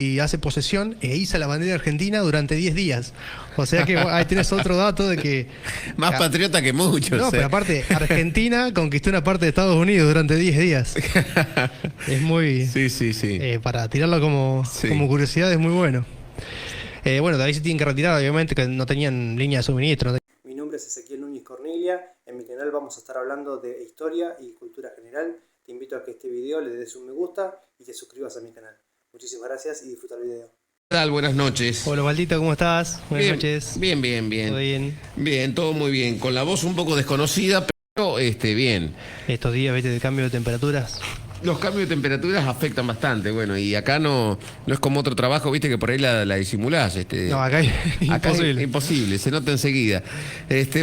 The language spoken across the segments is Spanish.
y hace posesión e iza la bandera argentina durante 10 días. O sea que ahí tenés otro dato de que... Más patriota que muchos. No, pero aparte, Argentina conquistó una parte de Estados Unidos durante 10 días. Es muy... Sí, sí, sí. Para tirarlo como curiosidad es muy bueno. Bueno, de ahí se tienen que retirar, obviamente, que no tenían línea de suministro. Mi nombre es Ezequiel Núñez Cornelia. En mi canal vamos a estar hablando de historia y cultura general. Te invito a que este video le des un me gusta y te suscribas a mi canal. Muchísimas gracias y disfruta el video. ¿Qué tal? Buenas noches. Hola, Valdito, ¿cómo estás? Buenas noches. Bien. ¿Todo bien? Bien, todo muy bien. Con la voz un poco desconocida, pero bien. Estos días, viste, de cambio de temperaturas. Los cambios de temperaturas afectan bastante, bueno, y acá no es como otro trabajo, viste, que por ahí la disimulás. No, acá es imposible. Es imposible, se nota enseguida.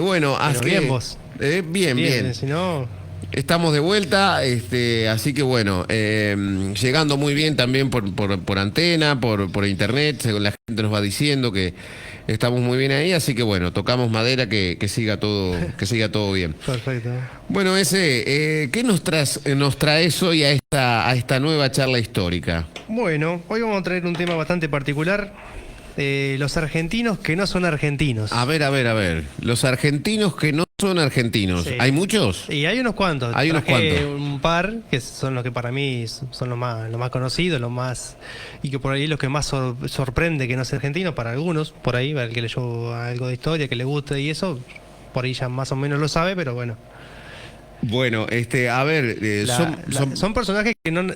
Bueno, pero bien vos. Bien. Si no... Estamos de vuelta, así que bueno, llegando muy bien también por antena, por internet, según la gente nos va diciendo que estamos muy bien ahí, así que bueno, tocamos madera que siga todo bien. Perfecto. Bueno, ¿qué nos traes hoy a esta nueva charla histórica? Bueno, hoy vamos a traer un tema bastante particular. Los argentinos que no son argentinos. A ver. Los argentinos que no son argentinos. Sí. ¿Hay muchos? Y hay unos cuantos. Hay unos cuantos. Un par que son los que para mí son los más conocidos, los más... Y que por ahí los que más sorprende que no sea argentino para algunos. Por ahí, para el que leyó algo de historia, que le guste y eso, por ahí ya más o menos lo sabe, pero bueno. Bueno, son personajes que no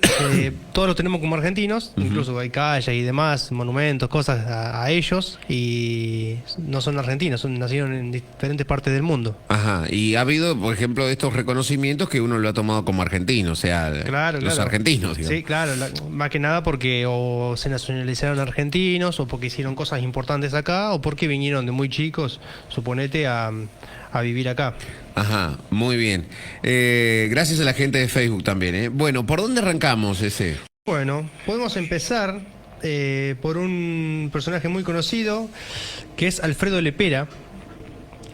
todos los tenemos como argentinos, incluso hay calles y demás, monumentos, cosas a ellos, y no son argentinos, nacieron en diferentes partes del mundo. Ajá, y ha habido, por ejemplo, estos reconocimientos que uno lo ha tomado como argentino, o sea, los argentinos, digamos. Sí, claro, más que nada porque o se nacionalizaron argentinos, o porque hicieron cosas importantes acá, o porque vinieron de muy chicos, suponete, a vivir acá. Ajá, muy bien. Gracias a la gente de Facebook también, ¿eh? Bueno, ¿por dónde arrancamos ese? Bueno, podemos empezar por un personaje muy conocido, que es Alfredo Lepera.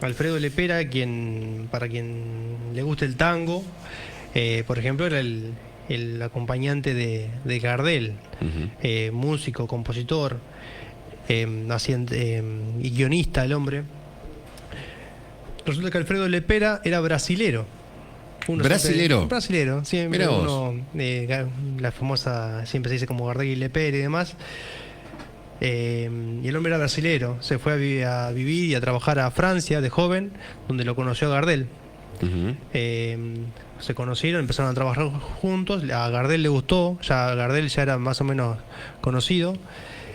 Alfredo Lepera, para quien le guste el tango, por ejemplo, era el acompañante de Gardel, músico, compositor, y guionista el hombre. Resulta que Alfredo Lepera era brasilero. Brasilero, siempre la famosa, siempre se dice como Gardel y Lepera y demás. Y el hombre era brasilero, se fue a vivir y a trabajar a Francia de joven, donde lo conoció a Gardel. Se conocieron, empezaron a trabajar juntos, a Gardel le gustó, Gardel ya era más o menos conocido,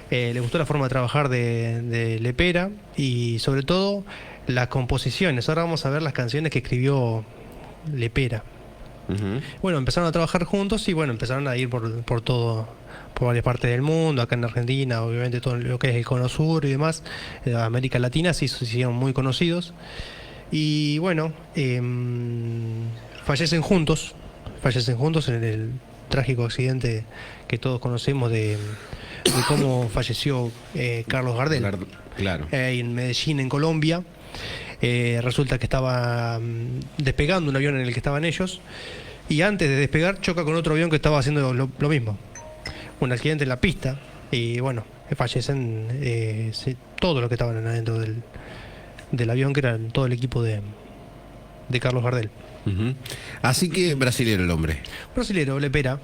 le gustó la forma de trabajar de Lepera y sobre todo las composiciones. Ahora vamos a ver las canciones que escribió Lepera. Bueno, empezaron a trabajar juntos y bueno, empezaron a ir por varias partes del mundo, acá en Argentina, obviamente todo lo que es el Cono Sur y demás, América Latina, se hicieron muy conocidos. Y bueno, fallecen juntos en el trágico accidente que todos conocemos de cómo falleció Carlos Gardel. Claro. En Medellín, en Colombia. Resulta que estaba despegando un avión en el que estaban ellos, y antes de despegar choca con otro avión que estaba haciendo lo mismo. Un accidente en la pista, y bueno, fallecen todos los que estaban adentro del avión, que era todo el equipo de Carlos Gardel. Así que brasilero el hombre. Brasilero, Lepera.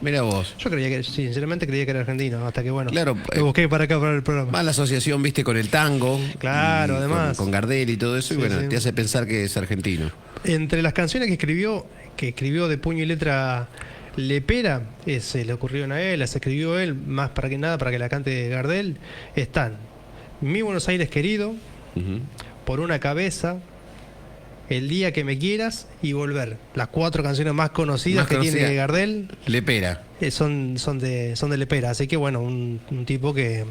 Mira vos. Yo sinceramente creía que era argentino, hasta que bueno, claro, lo busqué para acá para el programa. Más la asociación, viste, con el tango. Claro, además. Con Gardel y todo eso, y bueno, te hace pensar que es argentino. Entre las canciones que escribió de puño y letra Lepera, se le ocurrieron a él, las escribió él, más para que nada para que la cante Gardel, están Mi Buenos Aires querido, Por una cabeza, El día que me quieras y Volver. Las 4 canciones más conocidas tiene Gardel. Lepera. Son de Lepera. Así que bueno, un tipo que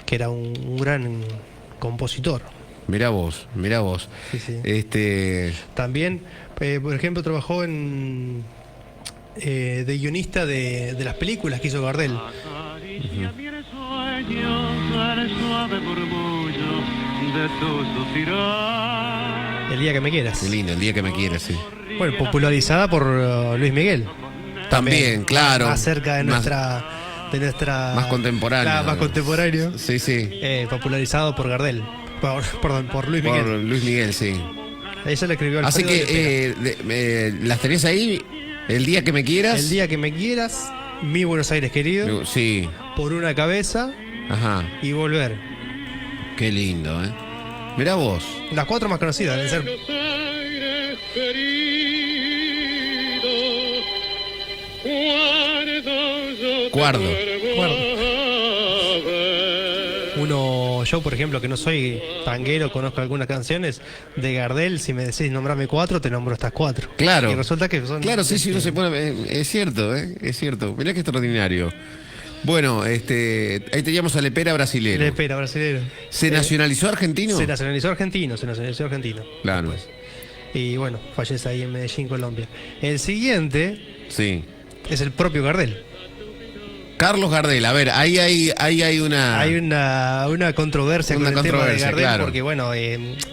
era un gran compositor. Mirá vos. Sí. También, por ejemplo, trabajó de guionista de las películas que hizo Gardel. El día que me quieras. Qué lindo, El día que me quieras, sí. Bueno, popularizada por Luis Miguel. También, claro. Más cerca de de nuestra... Más contemporáneo. Claro, más contemporáneo. Sí, sí. Popularizado por Gardel. Perdón, por Luis Miguel. Por Luis Miguel, sí. Ella le escribió Así Alfredo que las tenés ahí el día que me quieras. El día que me quieras, mi Buenos Aires querido. Sí. Por una cabeza. Ajá. Y volver. Qué lindo, ¿eh? Mirá vos. Las 4 más conocidas deben ser. Cuardo. Yo, por ejemplo, que no soy tanguero, conozco algunas canciones de Gardel. Si me decís nombrame 4, te nombro estas 4. Claro. Y resulta que son. Claro, sí, no se pone. Es cierto, es cierto. Mirá qué extraordinario. Bueno, ahí teníamos a Lepera brasilero. Lepera brasilero. ¿Se nacionalizó argentino? Se nacionalizó argentino. Claro. Después. Y bueno, fallece ahí en Medellín, Colombia. El siguiente. Sí. Es el propio Gardel. Carlos Gardel, a ver, ahí hay una... Hay una controversia con el tema de Gardel, claro. porque bueno,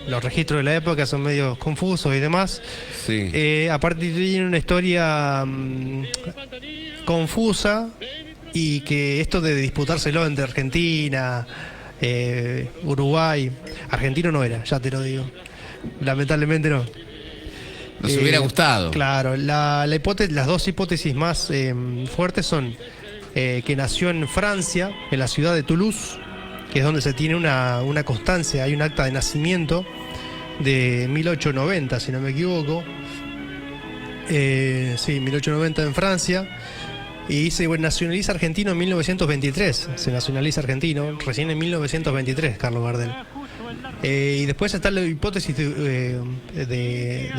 los registros de la época son medio confusos y demás. Sí. Aparte tiene una historia confusa, y que esto de disputárselo entre Argentina, Uruguay, argentino no era, ya te lo digo. Lamentablemente no. Nos hubiera gustado. Claro, las dos hipótesis más fuertes son que nació en Francia, en la ciudad de Toulouse, que es donde se tiene una constancia, hay un acta de nacimiento de 1890, si no me equivoco. Sí, 1890 en Francia. Y se nacionaliza argentino en 1923. Se nacionaliza argentino recién en 1923, Carlos Gardel. Y después está la hipótesis de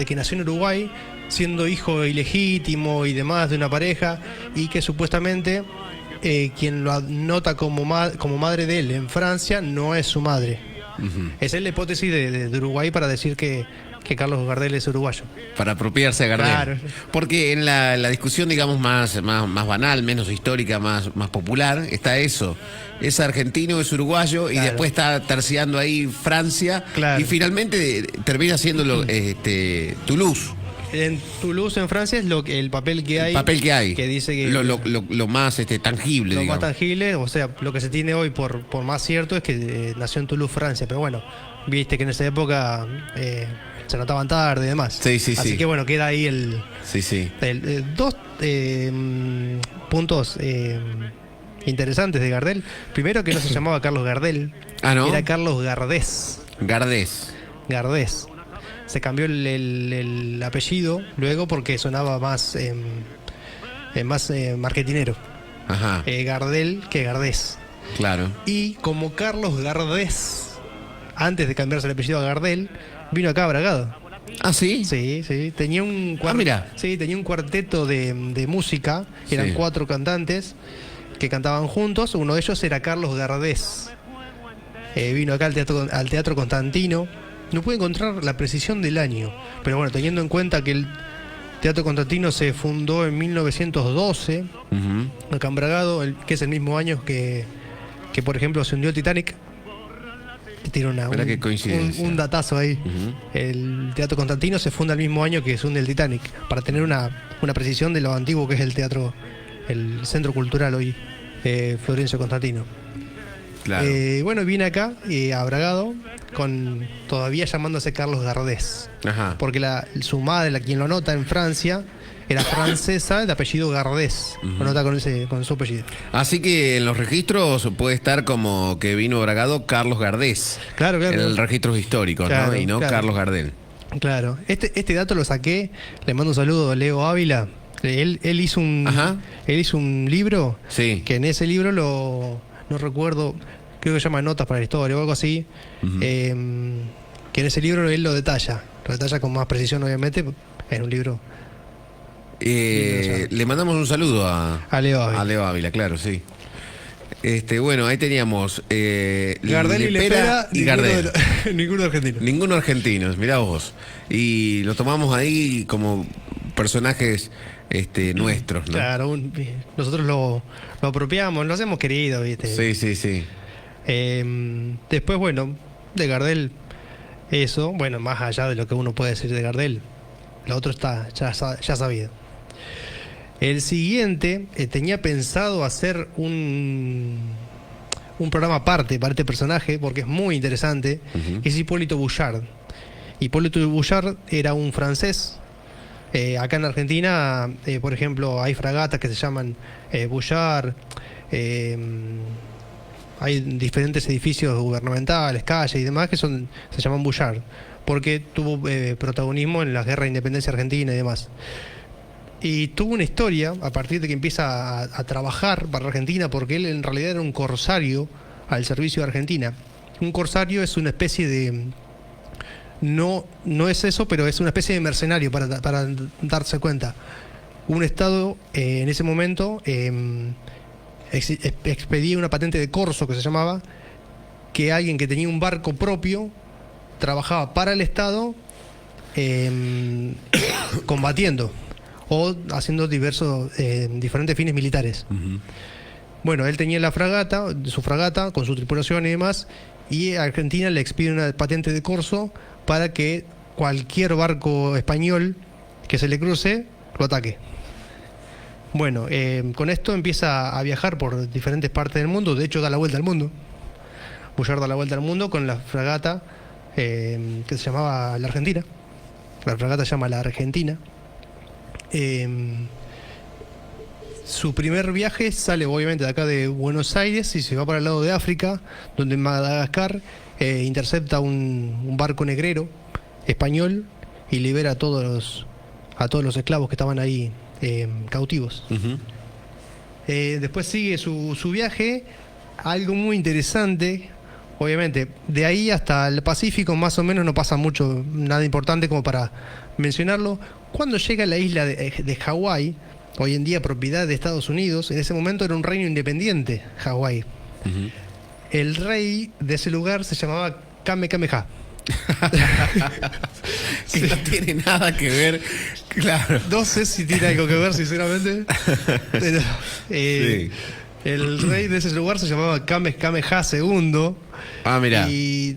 que nació en Uruguay, siendo hijo ilegítimo y demás de una pareja, y que supuestamente quien lo anota como madre de él en Francia no es su madre. Uh-huh. Esa es la hipótesis de Uruguay para decir que Carlos Gardel es uruguayo. Para apropiarse a Gardel. Claro. Porque en la discusión, digamos, más banal, menos histórica, más popular, está eso. Es argentino, es uruguayo, claro. Y después está terciando ahí Francia. Claro. Y finalmente termina siendo Toulouse. En Toulouse, en Francia, es el papel que hay. El papel que hay. Que dice que lo más tangible, Lo digamos. más tangible, o sea, lo que se tiene hoy por más cierto es que nació en Toulouse, Francia. Pero bueno, viste que en esa época se notaban tarde y demás. Sí. Así que bueno, queda ahí dos puntos interesantes de Gardel. Primero, que no se llamaba Carlos Gardel. Ah, ¿no? Era Carlos Gardés. Gardés. Se cambió el apellido luego porque sonaba más marketinero. Ajá. Gardel que Gardés. Claro. Y como Carlos Gardés, antes de cambiarse el apellido a Gardel, vino acá a Bragado. ¿Ah, sí? Sí. Tenía un cuarteto de música. Eran 4 cantantes que cantaban juntos. Uno de ellos era Carlos Gardés. Vino acá al Teatro Constantino. No pude encontrar la precisión del año, pero bueno, teniendo en cuenta que el Teatro Constantino se fundó en 1912, uh-huh. Acá en Bragado, que es el mismo año que por ejemplo se hundió el Titanic. Tiene un datazo ahí. Uh-huh. El Teatro Constantino se funda el mismo año que se hunde el Titanic, para tener una precisión de lo antiguo que es el teatro, el centro cultural hoy, Florencio Constantino. Claro. Bueno, vine acá a Bragado todavía llamándose Carlos Gardés. Ajá. Porque su madre, quien lo anota en Francia, era francesa de apellido Gardés. Uh-huh. Lo anota con su apellido. Así que en los registros puede estar como que vino a Bragado Carlos Gardés. Claro. En el registro histórico, claro, ¿no? Y no Carlos Gardel. Claro. Este dato lo saqué. Le mando un saludo a Leo Ávila. Él hizo un libro. Sí. Que en ese libro no recuerdo, creo que se llama Notas para la Historia o algo así, uh-huh. Que en ese libro él lo detalla con más precisión, obviamente, en un libro. Le mandamos un saludo a Leo Ávila. A Leo Ávila, claro, sí. Bueno, ahí teníamos Gardel y Lepera y Gardel. Ninguno argentino. Ninguno argentino, mirá vos. Y lo tomamos ahí como personajes nuestros, ¿no? Claro, nosotros lo apropiamos, lo hacemos querido, ¿viste? Sí. Después, bueno, de Gardel, eso, bueno, más allá de lo que uno puede decir de Gardel, lo otro está ya sabido. El siguiente tenía pensado hacer un programa aparte para este personaje, porque es muy interesante, que es Hipólito Bouchard. Hipólito Bouchard era un francés. Acá en Argentina, por ejemplo, hay fragatas que se llaman Bouchard, hay diferentes edificios gubernamentales, calles y demás que se llaman Bouchard, porque tuvo protagonismo en la guerra de independencia argentina y demás. Y tuvo una historia a partir de que empieza a trabajar para Argentina, porque él en realidad era un corsario al servicio de Argentina. Un corsario es una especie de... No es eso, pero es una especie de mercenario para darse cuenta. Un Estado en ese momento expedía una patente de corso que se llamaba, que alguien que tenía un barco propio trabajaba para el Estado combatiendo o haciendo diferentes fines militares. Bueno, él tenía su fragata con su tripulación y demás, y Argentina le expide una patente de corso para que cualquier barco español que se le cruce lo ataque. Bueno, con esto empieza a viajar por diferentes partes del mundo. De hecho, da la vuelta al mundo. Bouchard da la vuelta al mundo con la fragata que se llamaba la Argentina. La fragata se llama la Argentina. Su primer viaje sale obviamente de acá de Buenos Aires y se va para el lado de África, donde en Madagascar intercepta un barco negrero español y libera a todos los esclavos que estaban ahí cautivos. Después sigue su viaje, algo muy interesante. Obviamente, de ahí hasta el Pacífico más o menos no pasa mucho, nada importante como para mencionarlo. Cuando llega a la isla de Hawái, hoy en día propiedad de Estados Unidos, en ese momento era un reino independiente, Hawái. El rey de ese lugar se llamaba Kamehameha. Que no tiene nada que ver, claro. No sé si tiene algo que ver, sinceramente. Pero, Sí. el rey de ese lugar se llamaba Kamehameha II. Ah, mirá. Y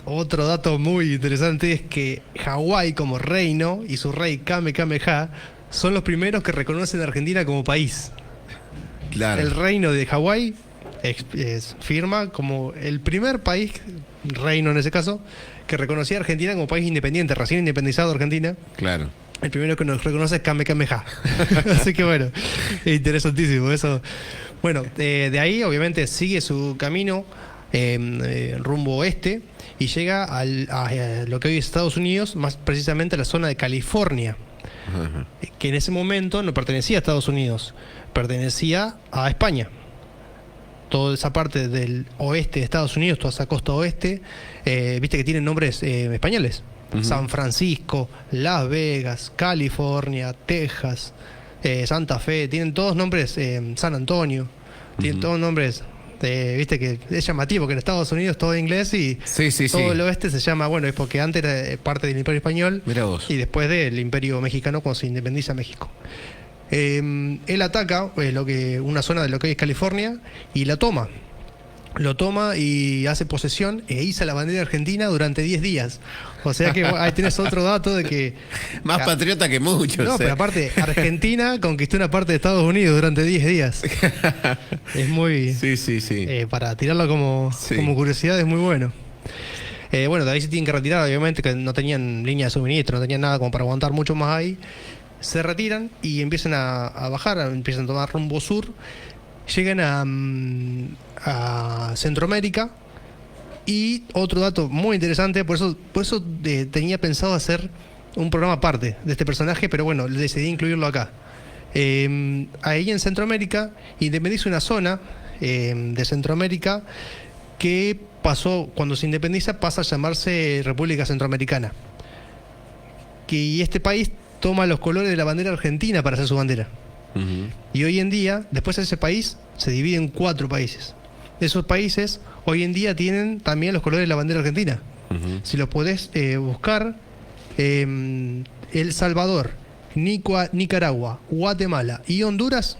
otro dato muy interesante es que Hawái como reino y su rey Kamehameha son los primeros que reconocen a Argentina como país. Claro. El reino de Hawái firma como el primer país, reino en ese caso, que reconocía a Argentina como país independiente, recién independizado Argentina. Claro. El primero que nos reconoce es Kamehameha. Así que bueno, interesantísimo eso. Bueno, de ahí obviamente sigue su camino rumbo oeste y llega a lo que hoy es Estados Unidos, más precisamente a la zona de California, que en ese momento no pertenecía a Estados Unidos, pertenecía a España. Toda esa parte del oeste de Estados Unidos, toda esa costa oeste, viste que tienen nombres españoles. San Francisco, Las Vegas, California, Texas, Santa Fe, tienen todos nombres, San Antonio, tienen todos nombres, viste que es llamativo que en Estados Unidos todo inglés y todo el oeste se llama, bueno, es porque antes era parte del Imperio Español. Mirá vos. Y después del Imperio Mexicano cuando se independiza México. Él ataca una zona de lo que es California y la toma. Lo toma y hace posesión e iza la bandera argentina durante 10 días. O sea que ahí tenés otro dato de que... Más patriota que muchos. No, pero aparte, Argentina conquistó una parte de Estados Unidos durante 10 días. Es muy... Sí. Para tirarlo como curiosidad es muy bueno. Bueno, de ahí se tienen que retirar, obviamente, que no tenían línea de suministro, no tenían nada como para aguantar mucho más ahí. Se retiran y empiezan a bajar, empiezan a tomar rumbo sur. Llegan a Centroamérica. Y otro dato muy interesante, por eso tenía pensado hacer un programa aparte de este personaje, pero bueno, decidí incluirlo acá. Ahí en Centroamérica independiza una zona de Centroamérica que pasó, cuando se independiza, pasa a llamarse República Centroamericana. Y este país toma los colores de la bandera argentina para hacer su bandera. Y hoy en día, después de ese país, se divide en 4 países. Esos países hoy en día tienen también los colores de la bandera argentina. Si los podés buscar, El Salvador, Nicaragua, Guatemala y Honduras,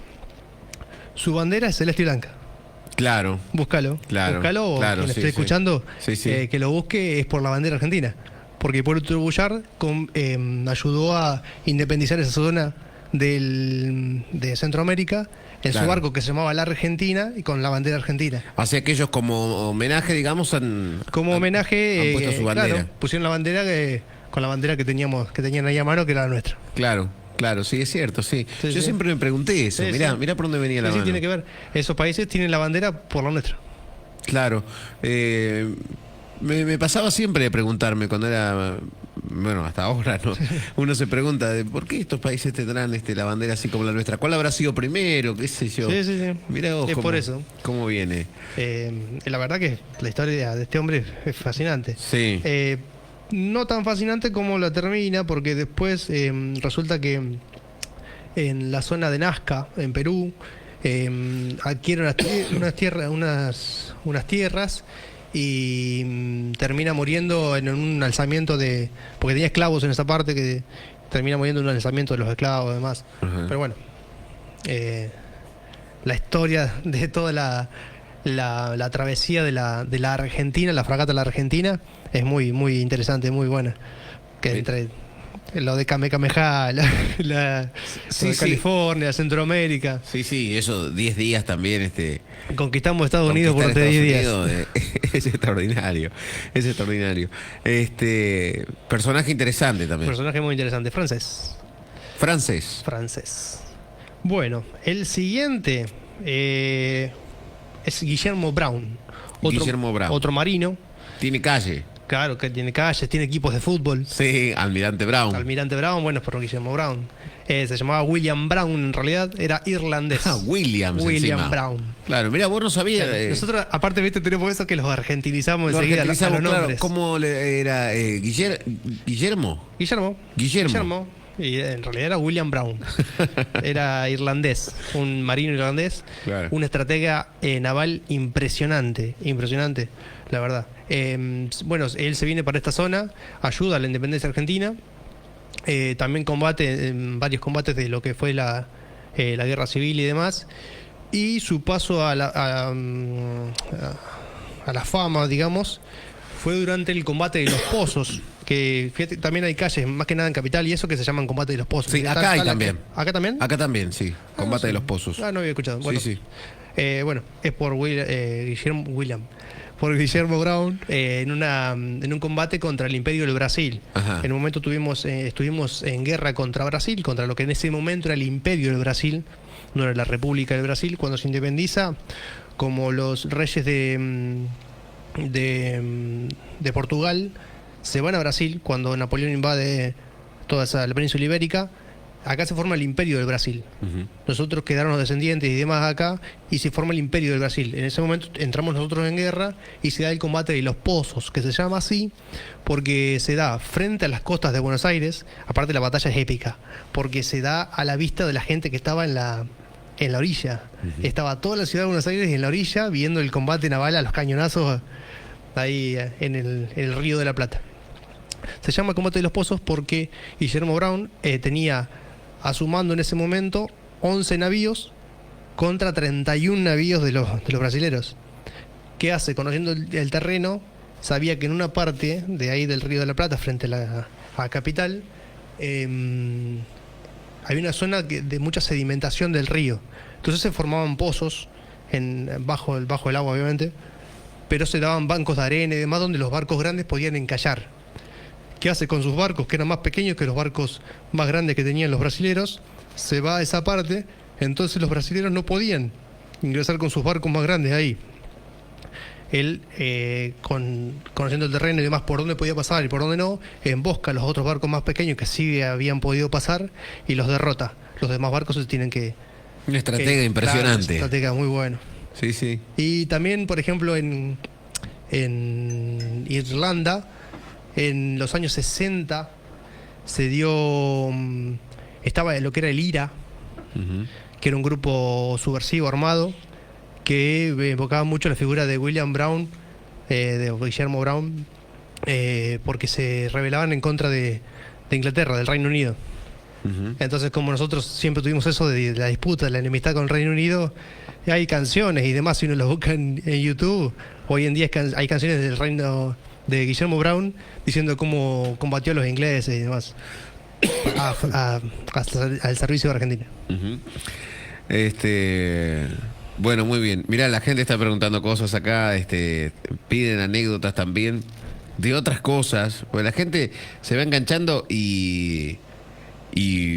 su bandera es celeste y blanca. Claro. Búscalo. Búscalo, o quien esté escuchando, que lo busque, es por la bandera argentina. Porque Hipólito Bouchard ayudó a independizar esa zona de Centroamérica en Claro. su barco que se llamaba La Argentina y con la bandera argentina. Así que ellos como homenaje, digamos, Como homenaje, han puesto su bandera. claro, pusieron la bandera con la bandera que tenían ahí a mano, que era la nuestra. Claro, claro, sí, es cierto, sí. Sí, Yo sí. siempre me pregunté eso. Sí, Mirá, sí. mirá por dónde venía la Sí, mano. tiene que ver. Esos países tienen la bandera por la nuestra. Claro. Me pasaba siempre de preguntarme cuando era, bueno, hasta ahora, ¿no? Uno se pregunta de por qué estos países tendrán la bandera así como la nuestra. ¿Cuál habrá sido primero? ¿Qué sé yo? Sí, sí, sí. Mirá vos Es cómo, por eso. cómo viene. La verdad que la historia de este hombre es fascinante. Sí. No tan fascinante como la termina, porque después resulta que en la zona de Nazca, en Perú, adquiere unas tierras y termina muriendo en un alzamiento porque tenía esclavos en esa parte, que termina muriendo en un alzamiento de los esclavos y demás. Ajá. Pero bueno, la historia de toda la travesía de la Argentina, la fragata de la Argentina, es muy, muy interesante, muy buena. Que Sí. entre lo de Kamehameha, Sí, lo de sí. California, Centroamérica, Sí, eso, 10 días también, conquistamos Estados Unidos por conquistar 10 días. Estados Unidos, es extraordinario, es extraordinario. Personaje interesante también. Personaje muy interesante, francés. Francés. Bueno, el siguiente es Guillermo Brown. Guillermo Brown. Otro marino. Tiene calle. Claro, que tiene calles, tiene equipos de fútbol. Sí, Almirante Brown. Almirante Brown, bueno, es por Guillermo Brown. Se llamaba William Brown, en realidad era irlandés. Ah, William William Brown. Claro, mira, vos no sabías. Nosotros, aparte, viste, tenemos eso que los argentinizamos lo enseguida argentinizamos, a los claro. nombres. ¿Cómo era? Guillermo. Guillermo. Y en realidad era William Brown. Era irlandés, un marino irlandés, Claro. un estratega naval impresionante, la verdad. Bueno, él se viene para esta zona, ayuda a la independencia argentina, también combate en varios combates de lo que fue la guerra civil y demás, y su paso a la fama, digamos, fue durante el combate de los Pozos, que fíjate, también hay calles, más que nada en Capital, y eso que se llaman combate de los Pozos. Sí, acá hay también. ¿Acá también? Acá también, sí. Combate no de sé. los Pozos. Ah, no había escuchado. Bueno, Sí. bueno, es por por Guillermo Brown, en un combate contra el Imperio del Brasil. Ajá. En un momento estuvimos en guerra contra Brasil, contra lo que en ese momento era el Imperio del Brasil, no era la República del Brasil. Cuando se independiza, como los reyes de Portugal se van a Brasil, cuando Napoleón invade toda la península ibérica, acá se forma el Imperio del Brasil. Ujú. Nosotros quedaron los descendientes y demás acá, y se forma el Imperio del Brasil. En ese momento entramos nosotros en guerra y se da el combate de los Pozos, que se llama así porque se da frente a las costas de Buenos Aires. Aparte, la batalla es épica, porque se da a la vista de la gente que estaba en la orilla. Estaba toda la ciudad de Buenos Aires en la orilla viendo el combate naval a los cañonazos ahí en el Río de la Plata. Se llama Combate de los Pozos porque Guillermo Brown tenía a su mando en ese momento 11 navíos contra 31 navíos de los brasileros. ¿Qué hace? Conociendo el terreno, sabía que en una parte de ahí del Río de la Plata, frente a la capital, hay una zona de mucha sedimentación del río. Entonces se formaban pozos bajo el agua, obviamente, pero se daban bancos de arena y demás donde los barcos grandes podían encallar. ¿Qué hace con sus barcos, que eran más pequeños que los barcos más grandes que tenían los brasileros? Se va a esa parte, entonces los brasileros no podían ingresar con sus barcos más grandes ahí. Él, conociendo el terreno y demás, por dónde podía pasar y por dónde no, embosca a los otros barcos más pequeños que sí habían podido pasar y los derrota. Los demás barcos se tienen que... Una estratega impresionante. Claro, estratega muy bueno. Sí. Y también, por ejemplo, en Irlanda, en los años 60, se dio... estaba lo que era el IRA, Ujú. que era un grupo subversivo armado, que evocaba mucho la figura de William Brown, de Guillermo Brown, porque se rebelaban en contra de Inglaterra, del Reino Unido. Ujú. Entonces, como nosotros siempre tuvimos eso de la disputa, de la enemistad con el Reino Unido, hay canciones y demás, si uno las busca en YouTube, hoy en día hay canciones del reino de Guillermo Brown diciendo cómo combatió a los ingleses y demás. al servicio de Argentina. Ujú. Bueno, muy bien. Mirá, la gente está preguntando cosas acá, piden anécdotas también de otras cosas. Pues la gente se va enganchando y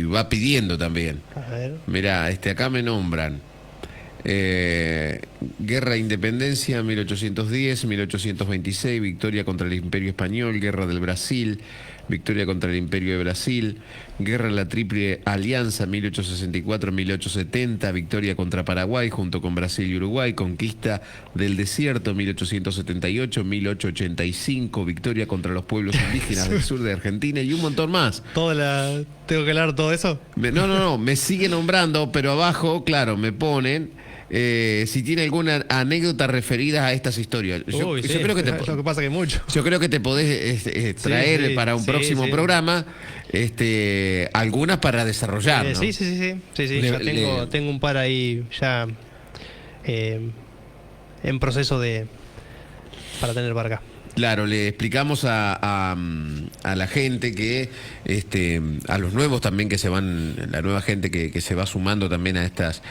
va pidiendo también. A ver. Mirá, acá me nombran. Guerra de Independencia 1810, 1826, victoria contra el Imperio Español, Guerra del Brasil, victoria contra el Imperio de Brasil, Guerra de la Triple Alianza 1864-1870, victoria contra Paraguay junto con Brasil y Uruguay, conquista del desierto 1878-1885, victoria contra los pueblos indígenas del sur de Argentina y un montón más. ¿Tengo que hablar todo eso? No, me sigue nombrando, pero abajo, claro, me ponen si tiene alguna anécdota referida a estas historias. Yo creo que lo que pasa que mucho. yo creo que te podés traer para un próximo programa algunas para desarrollar, ¿no? Sí. Ya tengo un par ahí ya en proceso para tener para acá. Claro, le explicamos a la gente que, a los nuevos también que se van, la nueva gente que se va sumando también a estas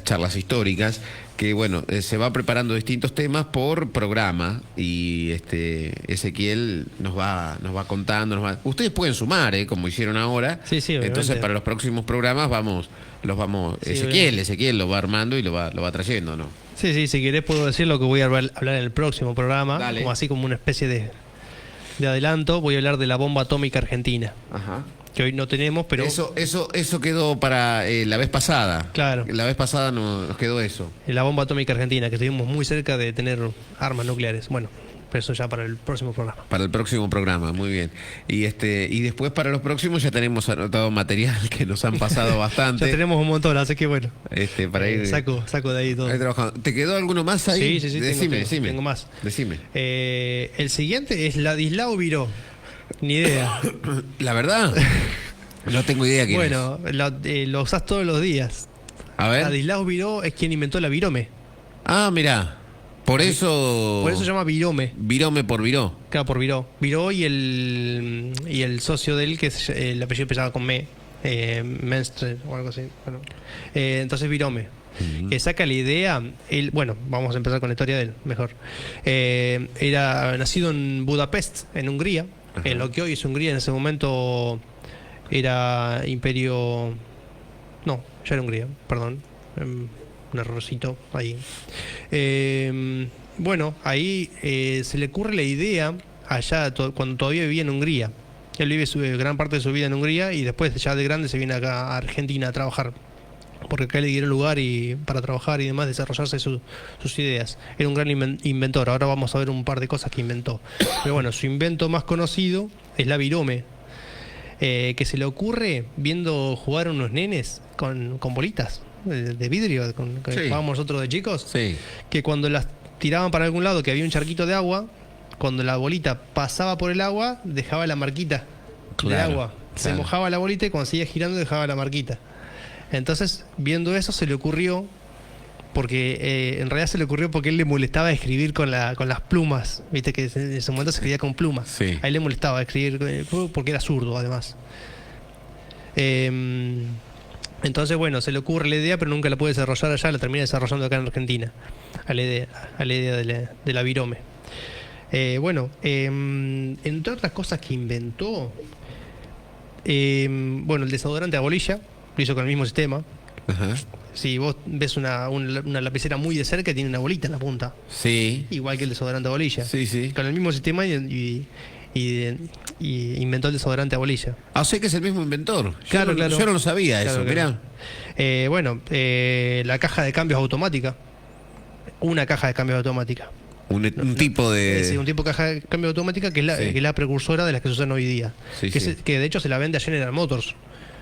charlas históricas, que bueno, se va preparando distintos temas por programa y Ezequiel nos va contando, ustedes pueden sumar, como hicieron ahora. Sí, entonces para los próximos programas Sí, Ezequiel lo va armando y lo va trayendo, ¿no? Sí, si querés puedo decir lo que voy a hablar en el próximo programa, Dale. como una especie de adelanto. Voy a hablar de la bomba atómica argentina, Ajá. que hoy no tenemos, pero Eso quedó para la vez pasada. Claro. La vez pasada nos quedó eso. la bomba atómica argentina, que estuvimos muy cerca de tener armas nucleares. Bueno, pero eso ya para el próximo programa. Para el próximo programa, muy bien. Y después para los próximos ya tenemos anotado material que nos han pasado bastante. Ya tenemos un montón, así que bueno. Para ir saco de ahí todo. ahí trabajando. ¿Te quedó alguno más ahí? Sí, Decime. tengo más. Decime. El siguiente es Ladislao Viró. Ni idea. La verdad, no tengo idea quién Bueno, lo usás todos los días. A ver. Ladislao Viró es quien inventó la virome. Ah, mirá. Por eso se llama virome. Virome por Viró. Claro, por Viró. Viró y el socio de él, que el apellido empezaba con Menstre o algo así. Bueno. Entonces Virome. Que saca la idea, bueno, vamos a empezar con la historia de él, mejor. Era nacido en Budapest, en Hungría, en lo que hoy es Hungría. En ese momento era imperio... No, ya era Hungría, perdón. Un errorcito ahí. Bueno, ahí se le ocurre la idea allá cuando todavía vivía en Hungría. Él vive gran parte de su vida en Hungría y después ya de grande se viene acá a Argentina a trabajar, porque acá le dieron lugar para trabajar y demás, desarrollarse sus ideas. Era un gran inventor. Ahora vamos a ver un par de cosas que inventó. Pero bueno, su invento más conocido es la virome, que se le ocurre viendo jugar unos nenes con bolitas de vidrio que jugábamos nosotros de chicos, que cuando las tiraban para algún lado, que había un charquito de agua, cuando la bolita pasaba por el agua dejaba la marquita del agua. Se mojaba la bolita y cuando seguía girando dejaba la marquita. Entonces, viendo eso se le ocurrió, porque en realidad se le ocurrió porque él le molestaba escribir con las plumas, viste que en ese momento se escribía con plumas. A él le molestaba escribir porque era zurdo además. Entonces, bueno, se le ocurre la idea, pero nunca la puede desarrollar allá, la termina desarrollando acá en Argentina, a la idea de la virome. Bueno, entre otras cosas que inventó, bueno, el desodorante a bolilla, lo hizo con el mismo sistema. Ajá. Si vos ves una lapicera muy de cerca, tiene una bolita en la punta. Sí. Igual que el desodorante a bolilla. Sí. Con el mismo sistema y inventó el desodorante a bolilla. Ah, o sea que es el mismo inventor. Claro. Yo no lo sabía eso, mirá. Bueno, la caja de cambios automática. Una caja de cambios automática. Un tipo de... Sí, un tipo de caja de cambios automática que es la precursora de las que se usan hoy día. Que de hecho se la vende a General Motors.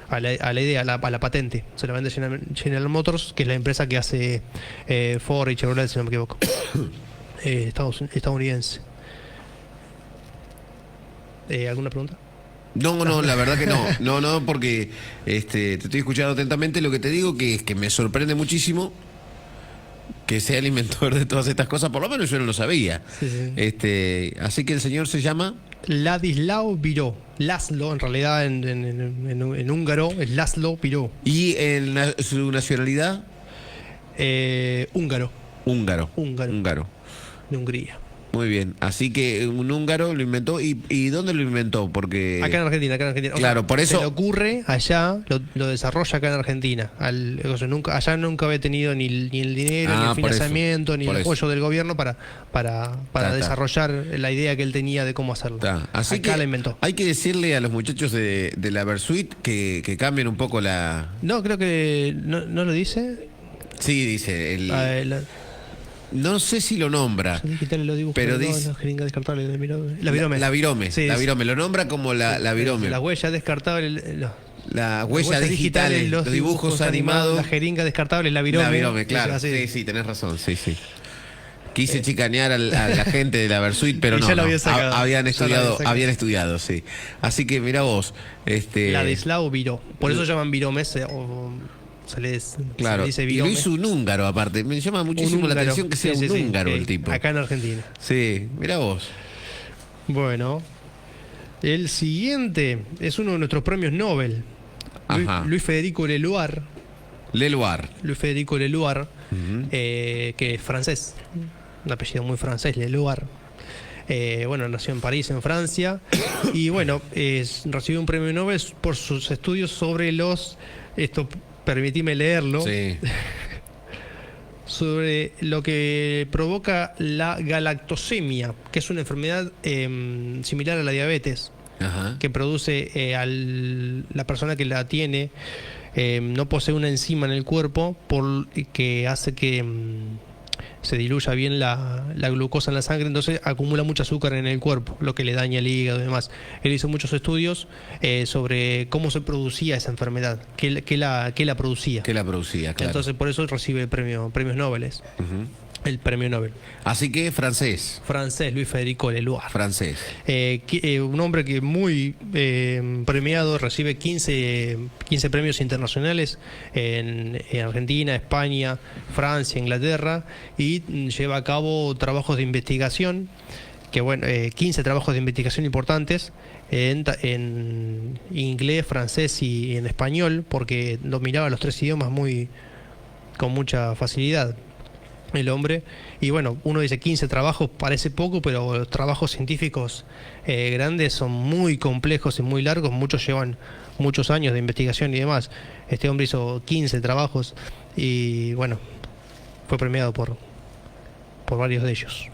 A la idea, a la patente. Se la vende General Motors, que es la empresa que hace Ford y Chevrolet, si no me equivoco. Estadounidense. ¿Alguna pregunta? No, la verdad que no. No, porque te estoy escuchando atentamente. Lo que te digo es que me sorprende muchísimo que sea el inventor de todas estas cosas. Por lo menos yo no lo sabía. Sí. Así que el señor se llama... Ladislao Viró. Laszlo, en realidad en húngaro es Laszlo Biró. ¿Y en su nacionalidad? Húngaro. Húngaro. Húngaro. De Hungría. Muy bien, así que un húngaro lo inventó. ¿Y dónde lo inventó? Porque acá en Argentina. O claro, sea, por eso se le ocurre allá, lo desarrolla acá en Argentina. O sea, allá nunca había tenido ni el dinero, ni el financiamiento, ni el apoyo del gobierno para desarrollar la idea que él tenía de cómo hacerlo. Así acá que la inventó. Hay que decirle a los muchachos de la Versuit que cambien un poco la... No, creo que no lo dice. Sí, dice no sé si lo nombra, pero dice la jeringa descartable, la virome. Sí, la virome, lo nombra como la virome. La huella descartable, la huella digital, los dibujos animados. La jeringa descartable, la virome. La virome, claro. Sí, tenés razón, sí. Quise chicanear a la gente de la Versuit, pero no, habían estudiado, sí. Así que mira vos, Ladislao Biró. Por eso llaman viromes, se le dice y lo hizo un húngaro aparte. Me llama muchísimo la atención que sea un húngaro el tipo. Acá en Argentina. Sí, mira vos. Bueno, el siguiente es uno de nuestros premios Nobel. Luis Federico Leloir. Luis Federico Leloir, que es francés. Un apellido muy francés, Leloir. Bueno, nació en París, en Francia. Y bueno, recibió un premio Nobel por sus estudios sobre permitime leerlo. Sí. Sobre lo que provoca la galactosemia, que es una enfermedad similar a la diabetes, que produce la persona que la tiene no posee una enzima en el cuerpo que hace que se diluya bien la glucosa en la sangre, entonces acumula mucho azúcar en el cuerpo, lo que le daña el hígado y demás. Él hizo muchos estudios sobre cómo se producía esa enfermedad, qué la producía. Claro. Entonces por eso recibe premios Nobel. El premio Nobel. Así que francés, Luis Federico Leloir. Francés. Un hombre que muy premiado, recibe 15 premios internacionales en Argentina, España, Francia, Inglaterra, y lleva a cabo trabajos de investigación, 15 trabajos de investigación importantes en inglés, francés y en español, porque dominaba los 3 idiomas con mucha facilidad el hombre. Y bueno, uno dice 15 trabajos, parece poco, pero los trabajos científicos grandes son muy complejos y muy largos, muchos llevan muchos años de investigación y demás. Este hombre hizo 15 trabajos y bueno, fue premiado por varios de ellos.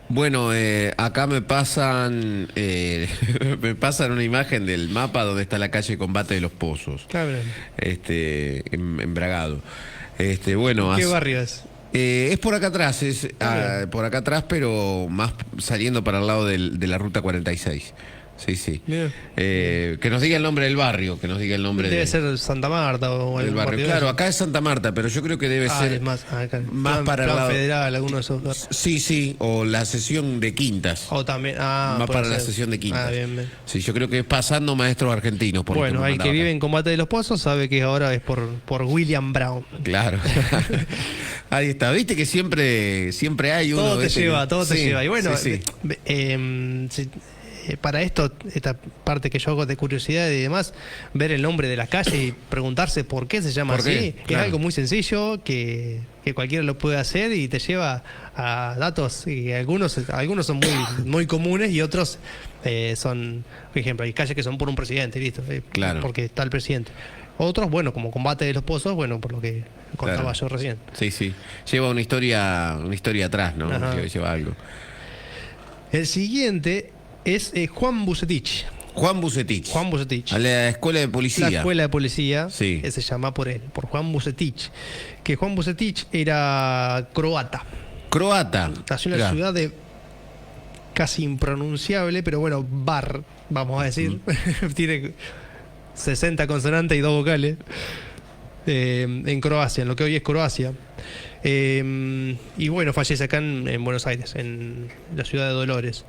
Bueno, acá me pasan una imagen del mapa donde está la calle Combate de los Pozos. Claro. En Bragado. ¿Qué barrio es? Es por acá atrás, pero más saliendo para el lado de la ruta 46. Sí. Que nos diga el nombre del barrio, Debe ser Santa Marta o el barrio. Claro, acá es Santa Marta, pero yo creo que debe ser más para el lado federal, alguno de esos. Sí, o la sesión de Quintas. O también, más para la sesión de Quintas. Bien. Sí, yo creo que es pasando maestros argentinos. Bueno, el que vive en Combate de los Pozos sabe que ahora es por William Brown. Claro. Ahí está, viste que siempre hay uno. Todo te lleva. Y bueno, para esta parte que yo hago de curiosidad y demás, ver el nombre de la calle y preguntarse por qué se llama así, es algo muy sencillo que cualquiera lo puede hacer y te lleva a datos, y algunos son muy comunes y otros son, por ejemplo, hay calles que son por un presidente, listo, porque está el presidente. Otros, bueno, como Combate de los Pozos, bueno, por lo que contaba yo recién. Sí. Lleva una historia atrás, ¿no? Lleva algo. El siguiente es Juan Bucetich. Juan Bucetich. A la escuela de policía. La escuela de policía se llama por él, por Juan Bucetich. Que Juan Bucetich era croata. Nació en la ciudad de casi impronunciable, pero bueno, Bar, vamos a decir. Tiene 60 consonantes y 2 vocales. En Croacia, en lo que hoy es Croacia. Y bueno, fallece acá en Buenos Aires, en la ciudad de Dolores.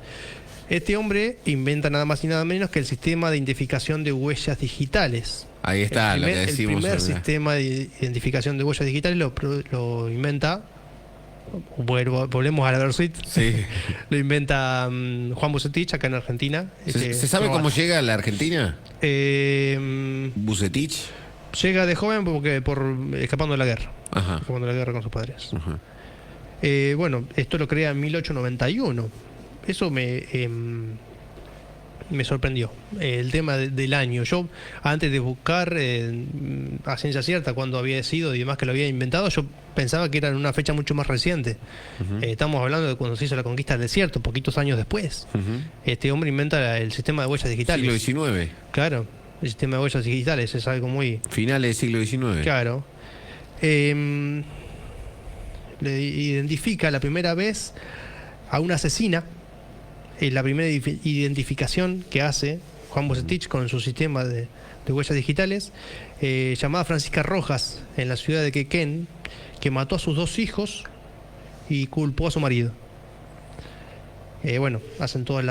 Este hombre inventa nada más y nada menos que el sistema de identificación de huellas digitales. Ahí está, lo que decimos. El primer sistema de identificación de huellas digitales lo inventa volvemos a la Versuit. Sí. Lo inventa Juan Bucetich acá en Argentina. ¿Se sabe cómo llega a la Argentina? Bucetich. Llega de joven escapando de la guerra. Ajá. Escapando de la guerra con sus padres. Ajá. Bueno, esto lo crea en 1891. Eso me sorprendió. El tema del año. Yo, antes de buscar a ciencia cierta cuándo había sido y demás que lo había inventado, yo pensaba que era en una fecha mucho más reciente. Estamos hablando de cuando se hizo la conquista del desierto, poquitos años después. Este hombre inventa el sistema de huellas digitales. Siglo XIX. Claro, el sistema de huellas digitales es algo muy... Finales del siglo XIX. Claro. Le identifica la primera vez a una asesina. La primera identificación que hace Juan Bucetich con su sistema de huellas digitales, llamada Francisca Rojas, en la ciudad de Quequén, que mató a sus 2 hijos y culpó a su marido. Bueno, hacen todos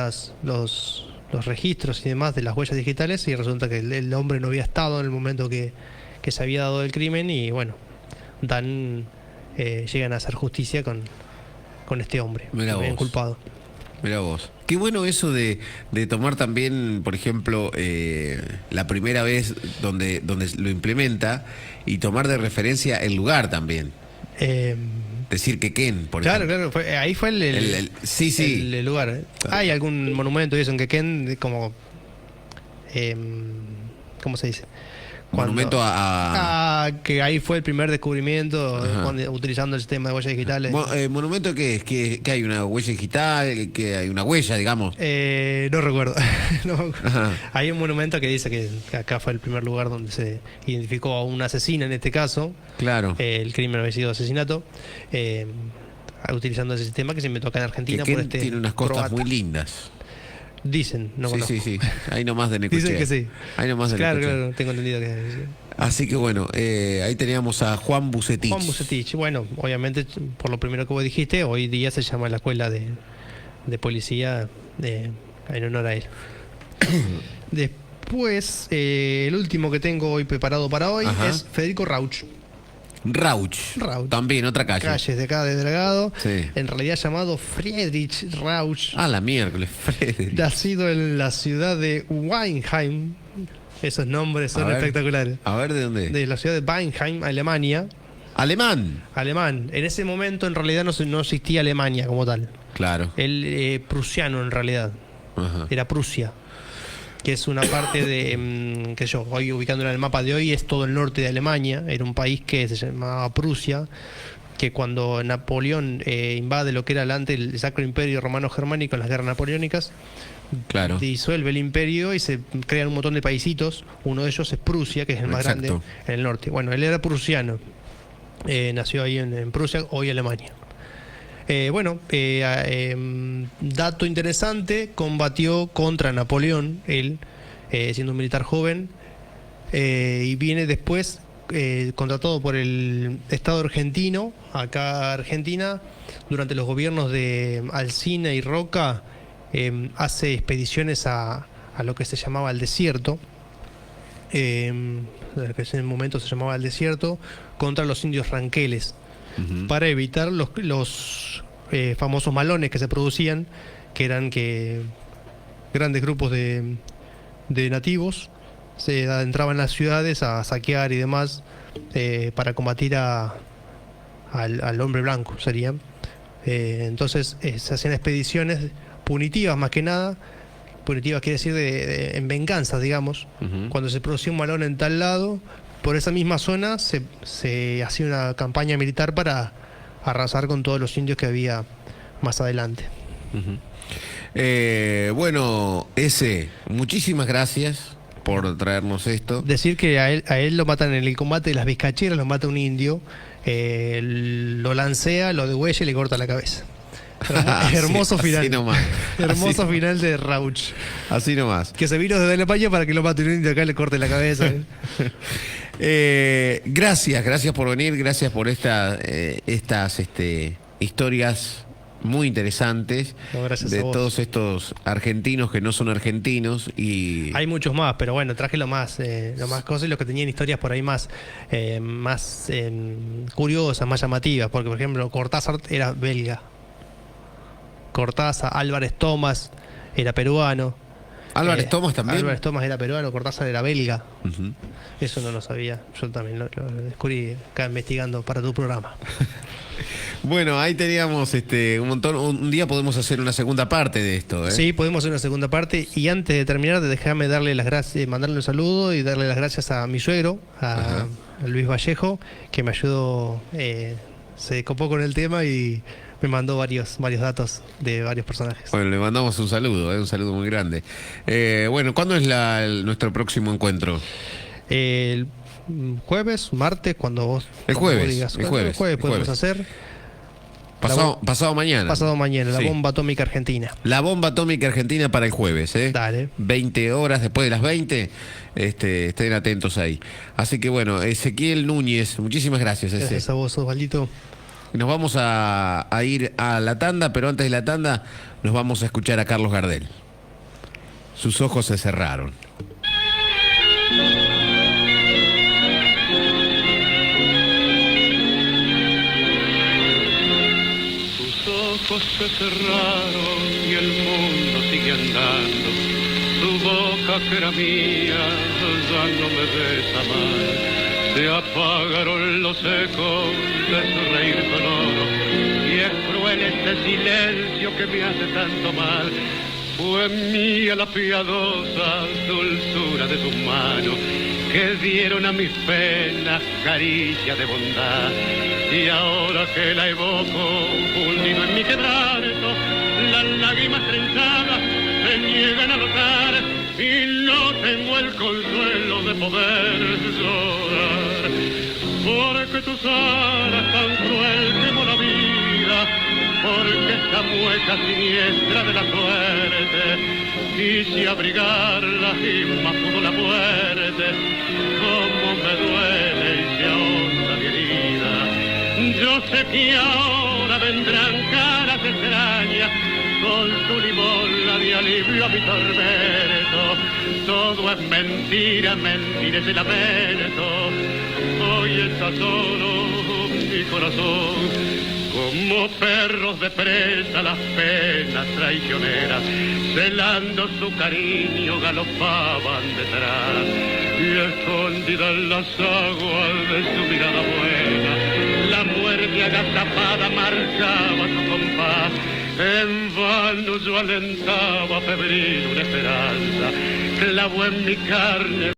los registros y demás de las huellas digitales y resulta que el hombre no había estado en el momento que se había dado el crimen y bueno, llegan a hacer justicia con este hombre, bien culpado. Mirá vos. Qué bueno eso de tomar también, por ejemplo, la primera vez donde lo implementa y tomar de referencia el lugar también. Decir Quequén, por ejemplo. Claro, ahí fue el lugar. Hay algún monumento y eso en Quequén, como... ¿cómo se dice? Monumento que ahí fue el primer descubrimiento utilizando el sistema de huellas digitales. ¿Monumento qué es? ¿Que hay una huella digital? ¿Que hay una huella, digamos? No recuerdo. No. Hay un monumento que dice que acá fue el primer lugar donde se identificó a un asesino, en este caso. Claro. El crimen había sido asesinato. Utilizando ese sistema que se inventó acá en Argentina. Que tiene unas costas muy lindas. Dicen, no conozco. Sí. Ahí nomás de Necochea. Dicen que sí. Ahí nomás de Necochea. Claro, tengo entendido que sí. Así que bueno, ahí teníamos a Juan Bucetich. Juan Bucetich, bueno, obviamente, por lo primero que vos dijiste, hoy día se llama la escuela de policía en honor a él. Después, el último que tengo hoy preparado para hoy es Federico Rauch. Rauch. También otra calle. Calles de acá de Dragado. Sí. En realidad llamado Friedrich Rauch. La miércoles, Friedrich. Nacido en la ciudad de Weinheim. Esos nombres son espectaculares. A ver, ¿de dónde? De la ciudad de Weinheim, Alemania. Alemán. En ese momento en realidad no existía Alemania como tal. Claro. Él prusiano en realidad. Era Prusia, que es una parte de, hoy ubicándola en el mapa de hoy, es todo el norte de Alemania. Era un país que se llamaba Prusia, que cuando Napoleón invade lo que era antes el Sacro Imperio Romano Germánico en las guerras napoleónicas, claro, disuelve el imperio y se crean un montón de paisitos. Uno de ellos es Prusia, que es el más grande en el norte. Bueno, él era prusiano, nació ahí en Prusia, hoy Alemania. Dato interesante, combatió contra Napoleón, él, siendo un militar joven, y viene después contratado por el Estado argentino, acá Argentina, durante los gobiernos de Alsina y Roca, hace expediciones a lo que se llamaba el desierto, que en ese momento se llamaba el desierto, contra los indios ranqueles, para evitar los famosos malones que se producían, que eran grandes grupos de nativos se adentraban en las ciudades a saquear y demás, para combatir al hombre blanco, serían. Entonces se hacían expediciones punitivas más que nada. Punitivas quiere decir en venganza, digamos. Cuando se producía un malón en tal lado, por esa misma zona se hacía una campaña militar para arrasar con todos los indios que había más adelante. Muchísimas gracias por traernos esto. Decir que a él lo matan en el combate de las vizcacheras, lo mata un indio, lo lancea, lo degüella y le corta la cabeza. Hermoso final. Así nomás. Hermoso final de Rauch. Así nomás. Que se vino desde Alemania para que lo mate un indio acá y le corte la cabeza. Gracias por venir, gracias por estas historias muy interesantes No, gracias a de vos. todos estos argentinos que no son argentinos y Hay muchos más, pero bueno, traje lo más cosas y los que tenían historias por ahí más curiosas, más llamativas, porque por ejemplo Cortázar era belga, Cortázar, Álvarez Thomas era peruano. Álvarez Thomas también. Álvarez Thomas era peruano, Cortázar era belga. Ujú. Eso no lo sabía. Yo también lo descubrí acá investigando para tu programa. Bueno, ahí teníamos un montón. Un día podemos hacer una segunda parte de esto, ¿eh? Sí, podemos hacer una segunda parte. Y antes de terminar, déjame darle las gracias, mandarle un saludo y darle las gracias a mi suegro, a Luis Vallejo, que me ayudó, se copó con el tema y me mandó varios datos de varios personajes. Bueno, le mandamos un saludo muy grande. Bueno, ¿cuándo es nuestro próximo encuentro? El jueves, martes, cuando vos El jueves, digas. el jueves, el podemos jueves. hacer. Pasado mañana. Pasado mañana, la Sí. bomba atómica argentina. La bomba atómica argentina para el jueves, ¿eh? Dale. 20 horas después de las 20. Estén atentos ahí. Así que bueno, Ezequiel Núñez, muchísimas gracias, Eze. Gracias a vos, Osvaldito. Nos vamos a ir a la tanda, pero antes de la tanda nos vamos a escuchar a Carlos Gardel. Sus ojos se cerraron. Sus ojos se cerraron y el mundo sigue andando. Su boca que era mía ya no me besa más. Se apagaron los ecos de su reír sonoro y es cruel este silencio que me hace tanto mal. Fue mía la piadosa dulzura de sus manos que dieron a mis penas caricia de bondad. Y ahora que la evoco, hundido en mi quebranto, las lágrimas trenzadas se niegan a notar y no tengo el consuelo de poder llorar. Porque tus alas tan cruel quemó la vida, porque esta mueca siniestra de la suerte quise abrigarla y más pudo la muerte. Cómo me duele y se ahonda mi herida. Yo sé que ahora vendrán caras extrañas con su limosna de alivio a mi tormento. Todo es mentira, mentira es el lamento. Hoy está solo mi corazón. Como perros de presa las penas traicioneras, celando su cariño galopaban detrás. Y escondida en las aguas de su mirada buena, la muerte agazapada marcaba su compás. En vano yo alentaba febril una esperanza, clavó en mi carne